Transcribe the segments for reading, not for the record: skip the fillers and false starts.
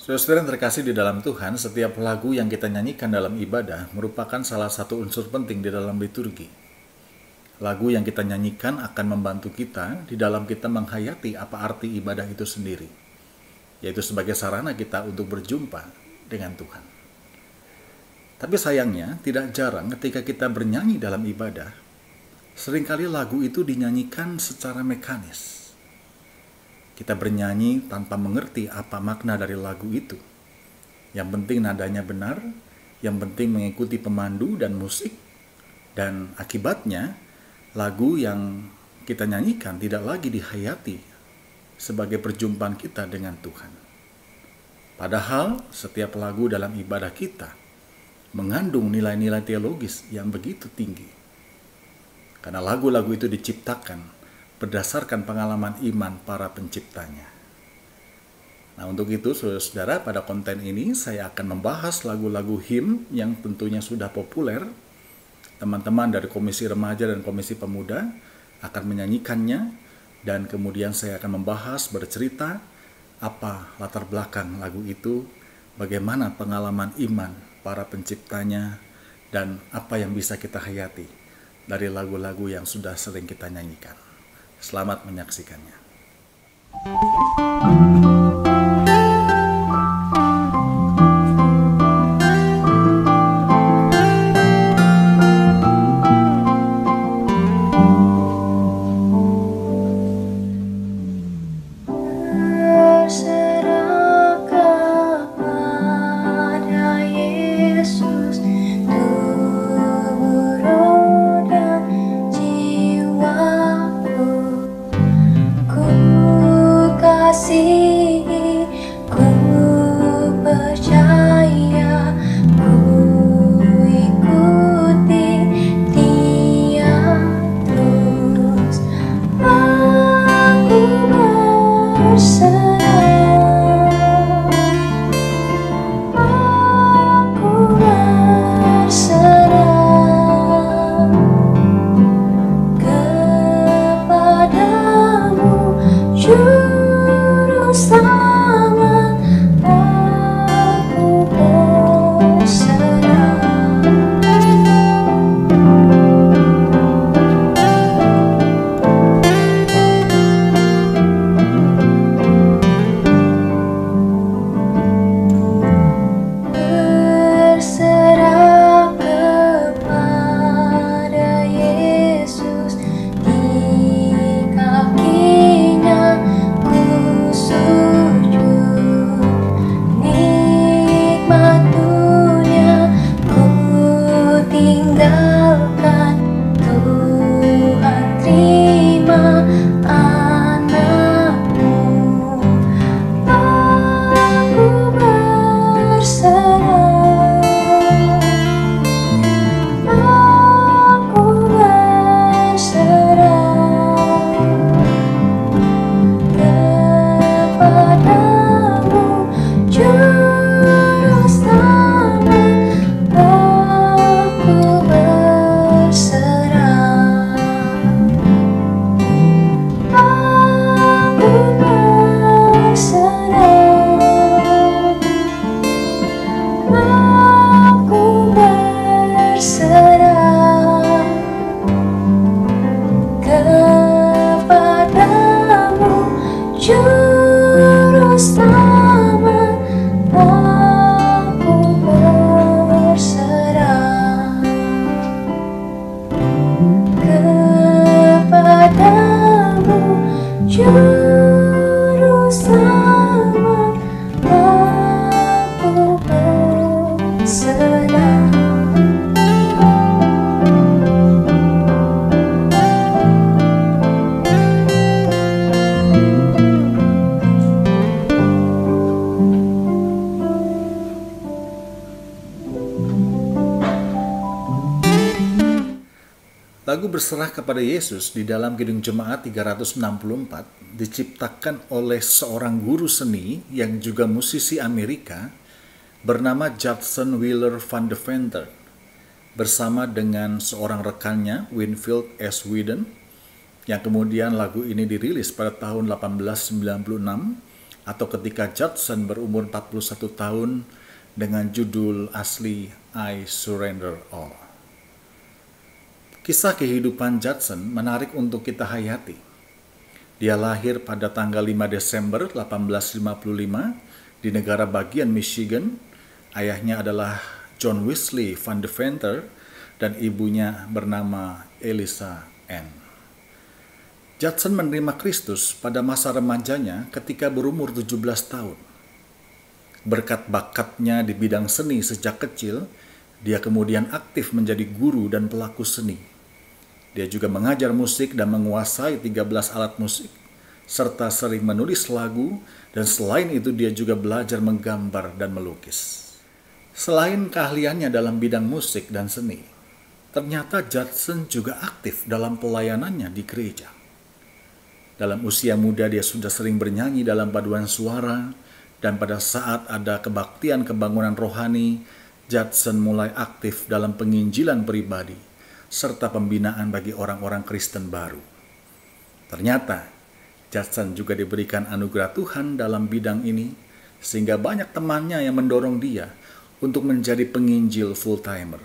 Saudara yang terkasih di dalam Tuhan, setiap lagu yang kita nyanyikan dalam ibadah merupakan salah satu unsur penting di dalam liturgi. Lagu yang kita nyanyikan akan membantu kita di dalam kita menghayati apa arti ibadah itu sendiri, yaitu sebagai sarana kita untuk berjumpa dengan Tuhan. Tapi sayangnya, tidak jarang ketika kita bernyanyi dalam ibadah, seringkali lagu itu dinyanyikan secara mekanis. Kita bernyanyi tanpa mengerti apa makna dari lagu itu. Yang penting nadanya benar, yang penting mengikuti pemandu dan musik, dan akibatnya lagu yang kita nyanyikan tidak lagi dihayati sebagai perjumpaan kita dengan Tuhan. Padahal setiap lagu dalam ibadah kita mengandung nilai-nilai teologis yang begitu tinggi. Karena lagu-lagu itu diciptakan berdasarkan pengalaman iman para penciptanya. Nah, untuk itu saudara-saudara, pada konten ini saya akan membahas lagu-lagu him yang tentunya sudah populer. Teman-teman dari Komisi Remaja dan Komisi Pemuda akan menyanyikannya, dan kemudian saya akan membahas, bercerita apa latar belakang lagu itu, bagaimana pengalaman iman para penciptanya, dan apa yang bisa kita hayati dari lagu-lagu yang sudah sering kita nyanyikan. Selamat menyaksikannya. Lagu Berserah kepada Yesus di dalam Kidung Jemaat 364 diciptakan oleh seorang guru seni yang juga musisi Amerika bernama Judson Wheeler Van Deventer bersama dengan seorang rekannya Winfield S. Whedon, yang kemudian lagu ini dirilis pada tahun 1896 atau ketika Judson berumur 41 tahun dengan judul asli I Surrender All. Kisah kehidupan Judson menarik untuk kita hayati. Dia lahir pada tanggal 5 Desember 1855 di negara bagian Michigan. Ayahnya adalah John Wesley Van Deventer dan ibunya bernama Eliza Ann. Judson menerima Kristus pada masa remajanya ketika berumur 17 tahun. Berkat bakatnya di bidang seni sejak kecil, dia kemudian aktif menjadi guru dan pelaku seni. Dia juga mengajar musik dan menguasai 13 alat musik, serta sering menulis lagu, dan selain itu dia juga belajar menggambar dan melukis. Selain keahliannya dalam bidang musik dan seni, ternyata Judson juga aktif dalam pelayanannya di gereja. Dalam usia muda dia sudah sering bernyanyi dalam paduan suara, dan pada saat ada kebaktian kebangunan rohani, Judson mulai aktif dalam penginjilan pribadi serta pembinaan bagi orang-orang Kristen baru. Ternyata, Judson juga diberikan anugerah Tuhan dalam bidang ini, sehingga banyak temannya yang mendorong dia untuk menjadi penginjil full-timer.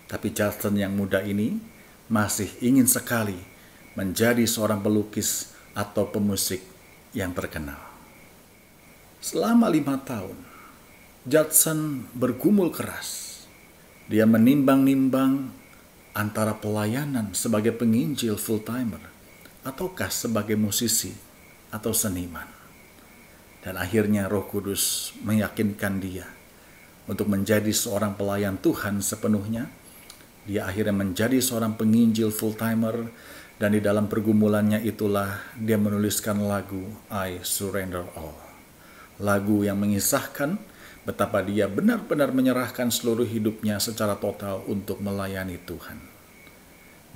Tapi Judson yang muda ini masih ingin sekali menjadi seorang pelukis atau pemusik yang terkenal. Selama 5 tahun, Judson bergumul keras. Dia menimbang-nimbang antara pelayanan sebagai penginjil full-timer ataukah sebagai musisi atau seniman. Dan akhirnya Roh Kudus meyakinkan dia untuk menjadi seorang pelayan Tuhan sepenuhnya. Dia akhirnya menjadi seorang penginjil full-timer, dan di dalam pergumulannya itulah dia menuliskan lagu I Surrender All. Lagu yang mengisahkan betapa dia benar-benar menyerahkan seluruh hidupnya secara total untuk melayani Tuhan.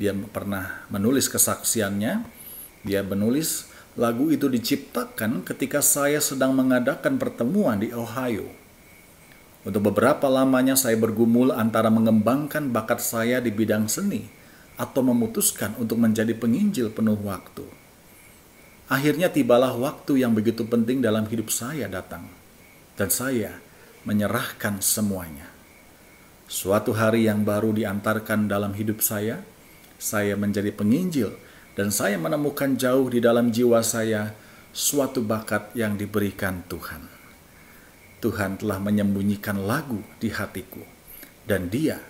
Dia pernah menulis kesaksiannya. Dia menulis, lagu itu diciptakan ketika saya sedang mengadakan pertemuan di Ohio. Untuk beberapa lamanya saya bergumul antara mengembangkan bakat saya di bidang seni atau memutuskan untuk menjadi penginjil penuh waktu. Akhirnya tibalah waktu yang begitu penting dalam hidup saya datang, dan saya menyerahkan semuanya. Suatu hari yang baru diantarkan dalam hidup saya menjadi penginjil, dan saya menemukan jauh di dalam jiwa saya suatu bakat yang diberikan Tuhan. Tuhan telah menyembunyikan lagu di hatiku, dan Dia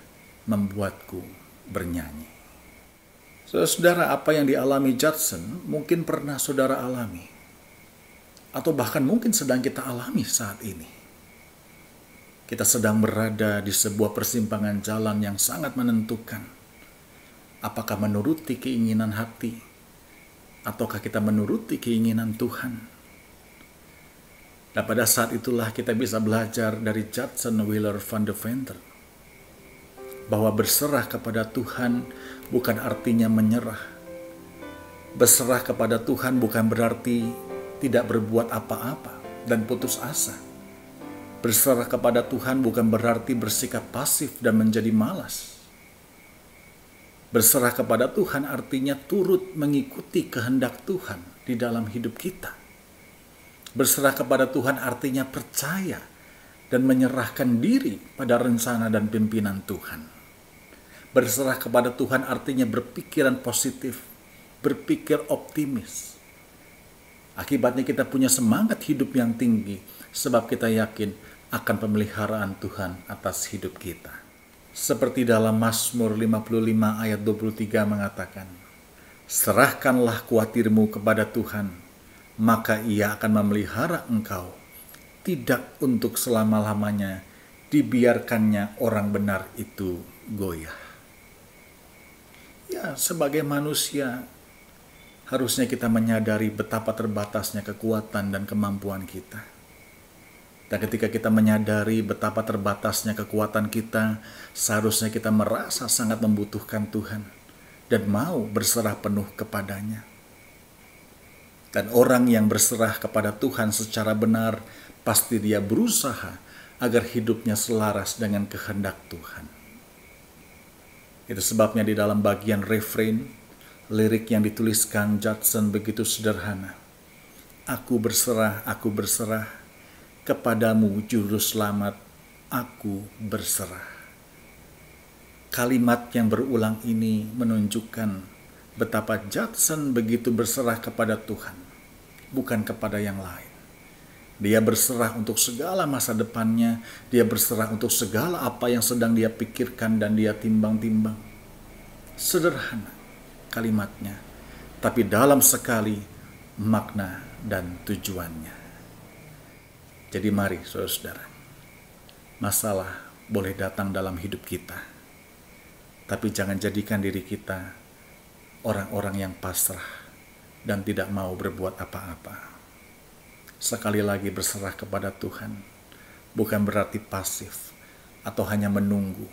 membuatku bernyanyi. Saudara, apa yang dialami Judson mungkin pernah saudara alami, atau bahkan mungkin sedang kita alami saat ini. Kita sedang berada di sebuah persimpangan jalan yang sangat menentukan. Apakah menuruti keinginan hati, ataukah kita menuruti keinginan Tuhan? Dan pada saat itulah kita bisa belajar dari Judson Wheeler Van Deventer, bahwa berserah kepada Tuhan bukan artinya menyerah. Berserah kepada Tuhan bukan berarti tidak berbuat apa-apa dan putus asa. Berserah kepada Tuhan bukan berarti bersikap pasif dan menjadi malas. Berserah kepada Tuhan artinya turut mengikuti kehendak Tuhan di dalam hidup kita. Berserah kepada Tuhan artinya percaya dan menyerahkan diri pada rencana dan pimpinan Tuhan. Berserah kepada Tuhan artinya berpikiran positif, berpikir optimis. Akibatnya kita punya semangat hidup yang tinggi, sebab kita yakin akan pemeliharaan Tuhan atas hidup kita. Seperti dalam Mazmur 55 ayat 23 mengatakan, serahkanlah kuatirmu kepada Tuhan, maka Ia akan memelihara engkau. Tidak untuk selama-lamanya dibiarkannya orang benar itu goyah. Ya, sebagai manusia, harusnya kita menyadari betapa terbatasnya kekuatan dan kemampuan kita. Dan ketika kita menyadari betapa terbatasnya kekuatan kita, seharusnya kita merasa sangat membutuhkan Tuhan dan mau berserah penuh kepadanya. Dan orang yang berserah kepada Tuhan secara benar, pasti dia berusaha agar hidupnya selaras dengan kehendak Tuhan. Itu sebabnya di dalam bagian refrain, lirik yang dituliskan Judson begitu sederhana. Aku berserah, kepadamu Juru Selamat, aku berserah. Kalimat yang berulang ini menunjukkan betapa Judson begitu berserah kepada Tuhan, bukan kepada yang lain. Dia berserah untuk segala masa depannya, dia berserah untuk segala apa yang sedang dia pikirkan dan dia timbang-timbang. Sederhana kalimatnya, tapi dalam sekali makna dan tujuannya. Jadi mari saudara-saudara, masalah boleh datang dalam hidup kita, tapi jangan jadikan diri kita orang-orang yang pasrah dan tidak mau berbuat apa-apa. Sekali lagi, berserah kepada Tuhan bukan berarti pasif atau hanya menunggu.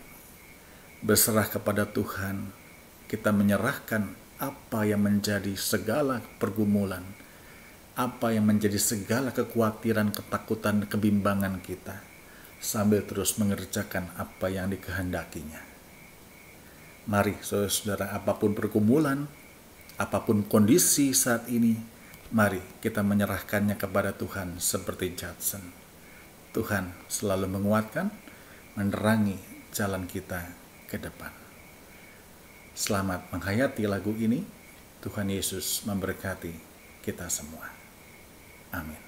Berserah kepada Tuhan, kita menyerahkan apa yang menjadi segala pergumulan, apa yang menjadi segala kekhawatiran, ketakutan, kebimbangan kita, sambil terus mengerjakan apa yang dikehendakinya. Mari saudara-saudara, apapun pergumulan, apapun kondisi saat ini, mari kita menyerahkannya kepada Tuhan seperti Judson. Tuhan selalu menguatkan, menerangi jalan kita ke depan. Selamat menghayati lagu ini. Tuhan Yesus memberkati kita semua. Amin.